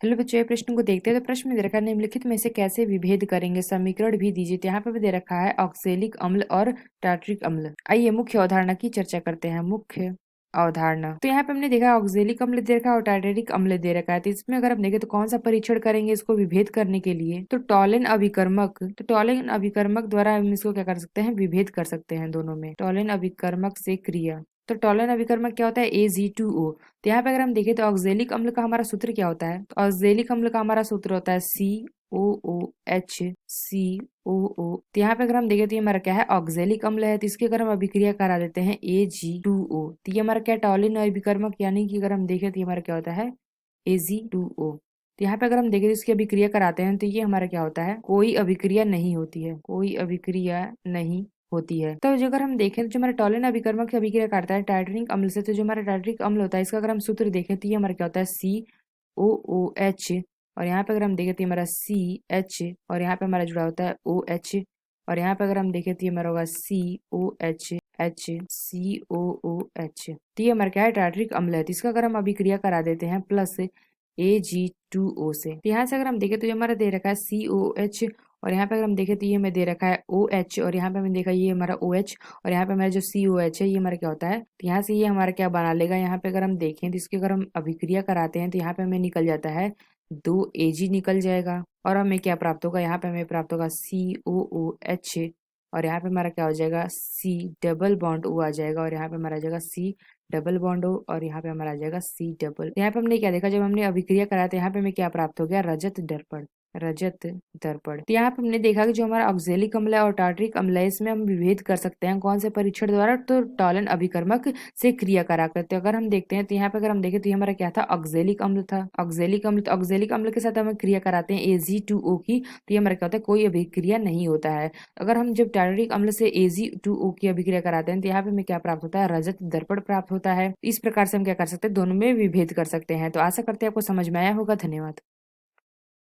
Hello बच्चों, ये प्रश्न को देखते हैं। तो प्रश्न में दे रखा है निम्नलिखित में से कैसे विभेद करेंगे, समीकरण भी दीजिए। तो यहाँ पे भी दे रखा है ऑक्सेलिक अम्ल और टार्ट्रिक अम्ल। आइए मुख्य अवधारणा की चर्चा करते हैं। मुख्य अवधारणा, तो यहाँ पे हमने देखा ऑक्जेलिक अम्ल दे रखा है और टार्टेरिक अम्ल दे रखा है। तो इसमें अगर हम देखें तो कौन सा परीक्षण करेंगे इसको विभेद करने के लिए, तो टॉलेन अभिकर्मक द्वारा हम इसको क्या कर सकते हैं, विभेद कर सकते हैं दोनों में। टॉलेन अभिकर्मक से क्रिया, तो टॉलेन अभिकर्मक क्या होता है, AG2O। तो यहाँ पे अगर हम देखें तो ऑक्जेलिक अम्ल का हमारा सूत्र क्या होता है, तो ऑक्जेलिक अम्ल का हमारा सूत्र होता है COOH। तो यहाँ पे अगर हम देखें तो ये हमारा क्या है, ऑक्जेलिक अम्ल है। तो इसकी अगर हम अभिक्रिया करा देते हैं AG2O, तो ये हमारा क्या, टॉलिन अभिकर्मक, यानी कि अगर हम देखें तो ये हमारा क्या होता है, AG2O। तो यहाँ पे अगर हम देखें तो इसकी अभिक्रिया कराते हैं तो ये हमारा क्या होता है, कोई अभिक्रिया नहीं होती है, कोई अभिक्रिया नहीं होती है। तो जो अगर हम देखें तो जो हमारा टॉलिन अभिकर्मक की अभिक्रिया करता है टार्टरिक अम्ल से, तो जो हमारा टार्टरिक अम्ल होता है इसका अगर हम सूत्र देखें तो ये हमारा क्या होता है, COOH। और यहाँ पे अगर हम देखें तो ये हमारा CH, और यहाँ पे हमारा जुड़ा होता है OH। और यहाँ पे अगर हम देखें तो ये हमारा होगा COH। तो ये हमारा क्या है, टार्टरिक अम्ल है। तो इसका अगर हम अभिक्रिया करा देते हैं प्लस AG2O से, तो यहाँ से अगर हम देखें तो ये हमारा दे रखा है COH, और यहाँ पे अगर हम देखें तो ये हमें दे रखा है OH, और यहाँ पे हमें देखा ये हमारा OH, और यहाँ पे हमारा जो COH है ये हमारा क्या होता है, तो यहाँ से ये हमारा क्या बना लेगा, यहाँ पे अगर हम देखें तो इसकी अगर हम अभिक्रिया कराते हैं तो यहाँ पे हमें निकल जाता है 2Ag निकल जाएगा। और हमें क्या प्राप्त होगा, यहाँ पे हमें प्राप्त होगा COOH, और यहाँ पे हमारा क्या हो जाएगा, C डबल बॉन्ड O आ जाएगा, और यहाँ पे हमारा आ जाएगा C डबल बॉन्ड O, और यहाँ पे हमारा आ जाएगा C डबल। यहाँ पे हमने क्या देखा, जब हमने अभिक्रिया कराया तो यहाँ पे हमें क्या प्राप्त हो गया, रजत दर्पण। तो यहाँ पे हमने देखा कि जो हमारा ऑक्जेलिक अम्ल है और टार्टरिक अम्ल है इसमें हम विभेद कर सकते हैं कौन से परीक्षण द्वारा, तो टॉलन अभिकर्मक से क्रिया करा करते। अगर हम देखते हैं तो यहाँ पे अगर हम देखें तो ये हमारा क्या था, ऑक्जेलिक अम्ल था। ऑक्जेलिक अम्ल, तो ऑक्जेलिक अम्ल के साथ हम क्रिया कराते हैं AG2O की, तो ये हमारा क्या होता है, कोई अभिक्रिया नहीं होता है। अगर हम जब टार्टरिक अम्ल से AG2O की अभिक्रिया कराते हैं तो यहाँ पे हमें क्या प्राप्त होता है, रजत दर्पण प्राप्त होता है। इस प्रकार से हम क्या कर सकते हैं, दोनों में विभेद कर सकते हैं। तो आशा करते हैं आपको समझ में आया होगा। धन्यवाद।